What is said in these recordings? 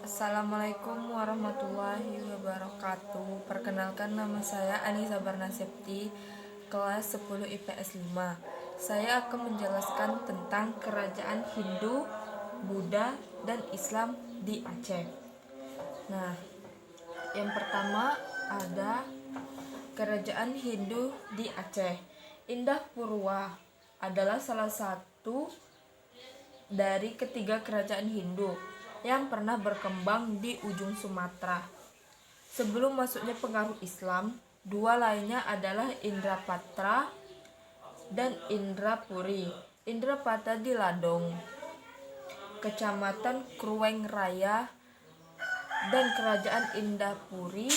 Assalamualaikum warahmatullahi wabarakatuh. Perkenalkan, nama saya Anissa Barnasepti, kelas 10 IPS 5. Saya akan menjelaskan tentang kerajaan Hindu, Buddha, dan Islam di Aceh. Nah, yang pertama ada kerajaan Hindu di Aceh. Indah Purwa adalah salah satu dari ketiga kerajaan Hindu yang pernah berkembang di ujung Sumatera. Sebelum masuknya pengaruh Islam, dua lainnya adalah Indrapatra dan Indrapuri. Indrapatra di Ladong, Kecamatan Krueng Raya, dan kerajaan Indapuri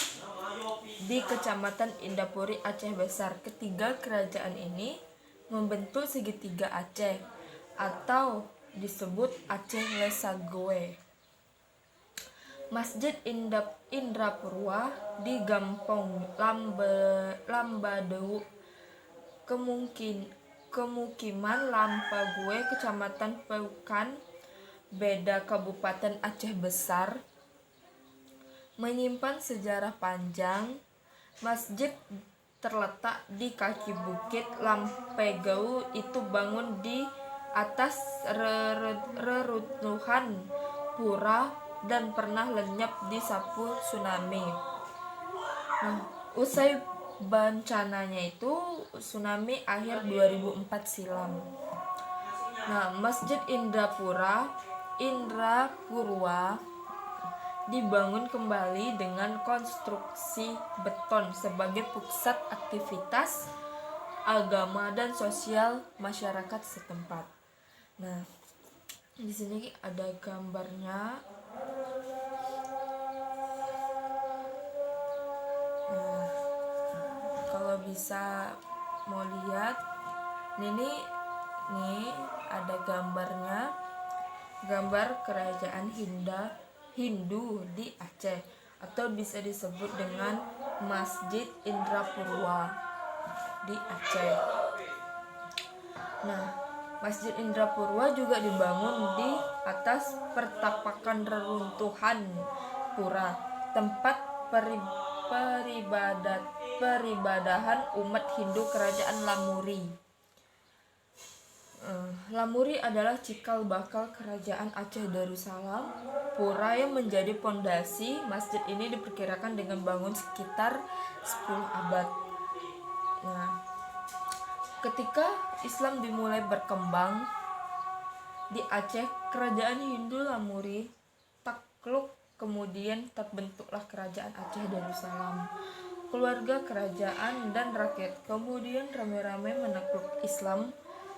di Kecamatan Indapuri, Aceh Besar. Ketiga kerajaan ini membentuk segitiga Aceh atau disebut Aceh Lesagoe. Masjid Indrapurwa di Gampong Lambadeu, Kemukiman Lampague, Kecamatan Peukan, Beda, Kabupaten Aceh Besar, menyimpan sejarah panjang. Masjid terletak di kaki bukit Lampegeu, itu bangun di atas reruntuhan pura dan pernah lenyap di sapu tsunami. Nah, usai bencananya itu tsunami akhir 2004 silam. Nah, Masjid Indrapurwa dibangun kembali dengan konstruksi beton sebagai pusat aktivitas agama dan sosial masyarakat setempat. Nah, di sini ada gambarnya. Nah, kalau bisa mau lihat, nih ada gambarnya, gambar kerajaan Hindu di Aceh, atau bisa disebut dengan Masjid Indrapurwa di Aceh. Nah, Masjid Indrapurwa juga dibangun di atas pertapakan reruntuhan pura, tempat peribadahan umat Hindu kerajaan Lamuri. Lamuri adalah cikal bakal kerajaan Aceh Darussalam. Pura yang menjadi pondasi masjid ini diperkirakan dengan bangun sekitar 10 abad. Nah, ketika Islam dimulai berkembang di Aceh, kerajaan Hindu Lamuri takluk, kemudian terbentuklah kerajaan Aceh Darussalam. Keluarga kerajaan dan rakyat kemudian ramai-ramai menakluk Islam.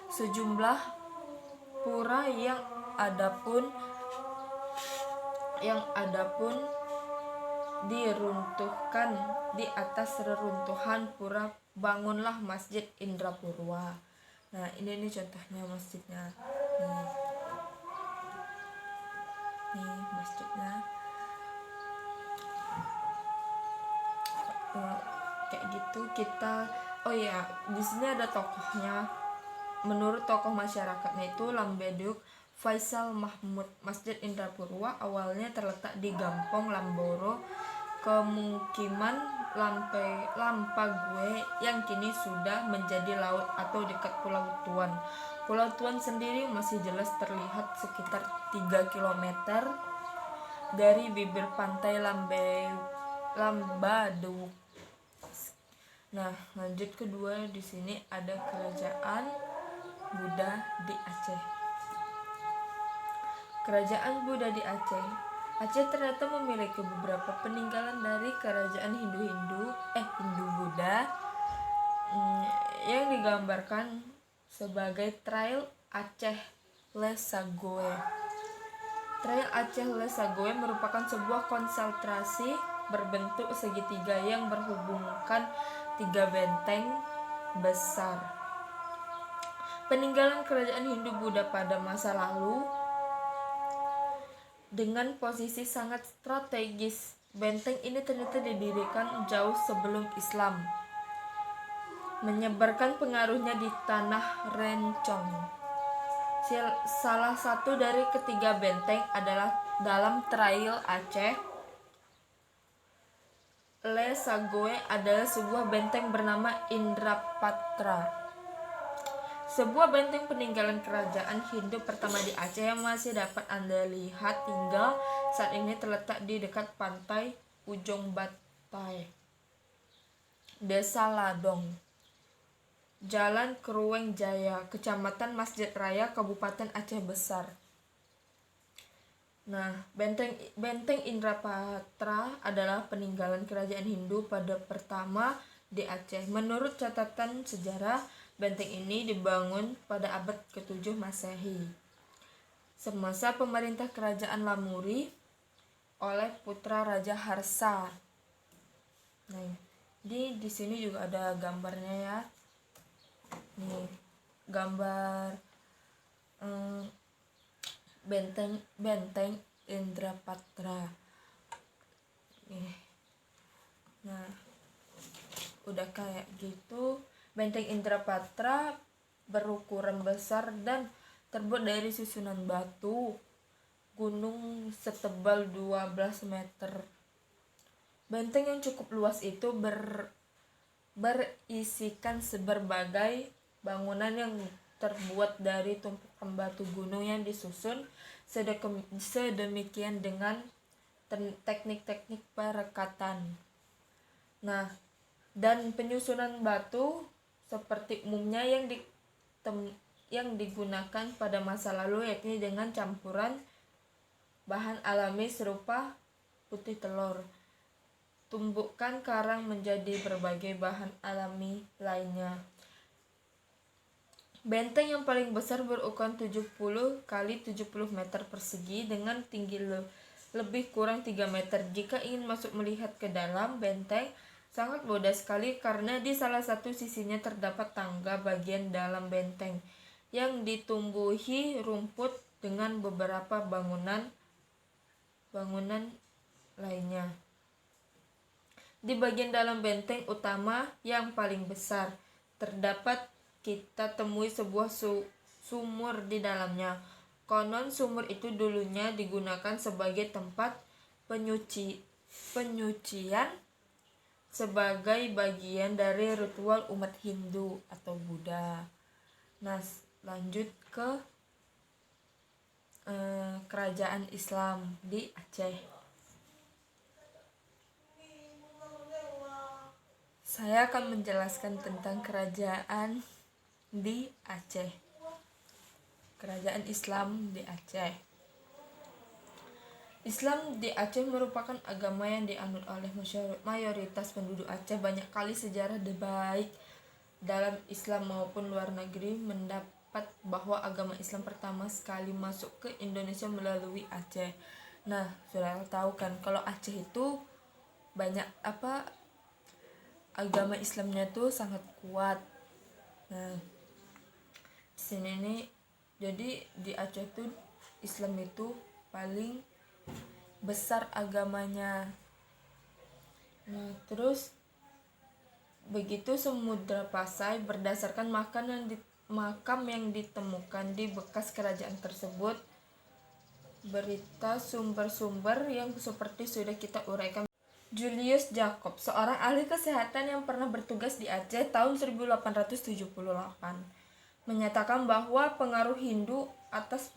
Sejumlah pura yang adapun diruntuhkan. Di atas reruntuhan pura bangunlah Masjid Indrapurwa. Nah, ini contohnya masjidnya. Nih masjidnya. Kayak gitu kita. Oh ya, di sini ada tokohnya. Menurut tokoh masyarakatnya itu Lambeduk Faisal Mahmud. Masjid Indrapurwa awalnya terletak di Gampong Lamboro, Kemukiman Lampague, yang kini sudah menjadi laut atau dekat Pulau Tuan. Pulau Tuan sendiri masih jelas terlihat sekitar 3 km dari bibir pantai Lambadeu. Nah, lanjut kedua, di sini ada kerajaan Buddha di Aceh. Kerajaan Buddha di Aceh. Aceh ternyata memiliki beberapa peninggalan dari kerajaan Hindu-Buddha yang digambarkan sebagai Trail Aceh Lesagoe. Trail Aceh Lesagoe merupakan sebuah konstelasi berbentuk segitiga yang berhubungkan 3 benteng besar. Peninggalan kerajaan Hindu-Buddha pada masa lalu dengan posisi sangat strategis. Benteng ini ternyata didirikan jauh sebelum Islam menyebarkan pengaruhnya di tanah Rencong. Salah satu dari ketiga benteng adalah Dalam Trail Aceh, Le Sagoe adalah sebuah benteng bernama Indrapatra. Sebuah benteng peninggalan kerajaan Hindu pertama di Aceh yang masih dapat Anda lihat hingga saat ini terletak di dekat pantai Ujung Batai, Desa Ladong, Jalan Kerueng Jaya, Kecamatan Masjid Raya, Kabupaten Aceh Besar. Nah, benteng Indrapatra adalah peninggalan kerajaan Hindu pada pertama di Aceh. Menurut catatan sejarah, benteng ini dibangun pada abad ke-7 Masehi, semasa pemerintah kerajaan Lamuri oleh putra Raja Harsa. Nah, di sini juga ada gambarnya ya. Nih, gambar benteng Indrapatra. Nah, udah kayak gitu. Benteng Indrapatra berukuran besar dan terbuat dari susunan batu gunung setebal 12 meter. Benteng yang cukup luas itu berisikan berbagai bangunan yang terbuat dari tumpukan batu gunung yang disusun sedemikian dengan teknik-teknik perekatan. Nah, dan penyusunan batu seperti umumnya yang digunakan pada masa lalu, yakni dengan campuran bahan alami serupa putih telur, tumbukan karang menjadi berbagai bahan alami lainnya. Benteng yang paling besar berukuran 70 kali 70 meter persegi dengan tinggi lebih kurang 3 meter. Jika ingin masuk melihat ke dalam benteng, sangat mudah sekali karena di salah satu sisinya terdapat tangga bagian dalam benteng yang ditumbuhi rumput dengan beberapa bangunan lainnya. Di bagian dalam benteng utama yang paling besar terdapat kita temui sebuah sumur di dalamnya. Konon sumur itu dulunya digunakan sebagai tempat penyucian sebagai bagian dari ritual umat Hindu atau Buddha. Nah, lanjut ke kerajaan Islam di Aceh. Saya akan menjelaskan tentang kerajaan di Aceh. Kerajaan Islam di Aceh. Islam di Aceh merupakan agama yang dianut oleh mayoritas penduduk Aceh. Banyak kali sejarah baik dalam Islam maupun luar negeri mendapat bahwa agama Islam pertama sekali masuk ke Indonesia melalui Aceh. Nah, sudah tahu kan kalau Aceh itu banyak agama Islamnya tuh sangat kuat. Nah, di sini nih, jadi di Aceh tuh Islam itu paling besar agamanya. Nah, terus begitu Samudra Pasai berdasarkan makam yang ditemukan di bekas kerajaan tersebut. Berita sumber-sumber yang seperti sudah kita uraikan. Julius Jacob, seorang ahli kesehatan yang pernah bertugas di Aceh tahun 1878, menyatakan bahwa pengaruh Hindu atas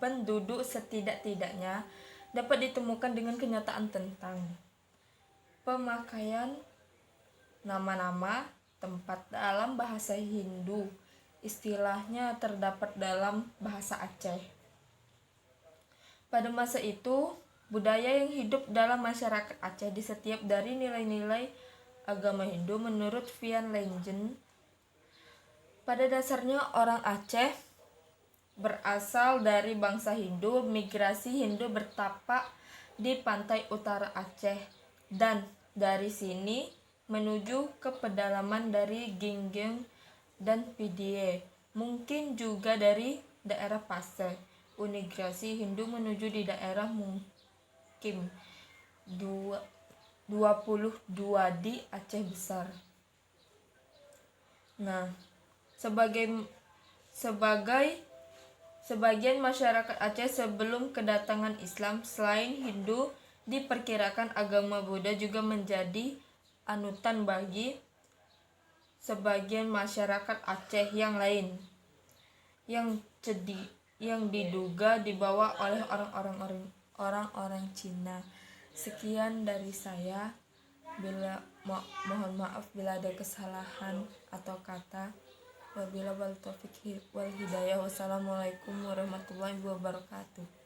penduduk setidak-tidaknya dapat ditemukan dengan kenyataan tentang pemakaian nama-nama tempat dalam bahasa Hindu. Istilahnya terdapat dalam bahasa Aceh. Pada masa itu, budaya yang hidup dalam masyarakat Aceh di setiap dari nilai-nilai agama Hindu menurut Vian Legend. Pada dasarnya orang Aceh berasal dari bangsa Hindu. Migrasi Hindu bertapak di pantai utara Aceh dan dari sini menuju ke pedalaman dari Gingging dan Pidie. Mungkin juga dari daerah Pasir. Migrasi Hindu menuju di daerah Mukim 22 di Aceh Besar. Nah, sebagai Sebagian masyarakat Aceh sebelum kedatangan Islam selain Hindu, diperkirakan agama Buddha juga menjadi anutan bagi sebagian masyarakat Aceh yang lain yang diduga dibawa oleh orang-orang Cina. Sekian dari saya. Mohon maaf bila ada kesalahan atau kata. Wabillahi taufiq wal hidayah. Wassalamualaikum warahmatullahi wabarakatuh.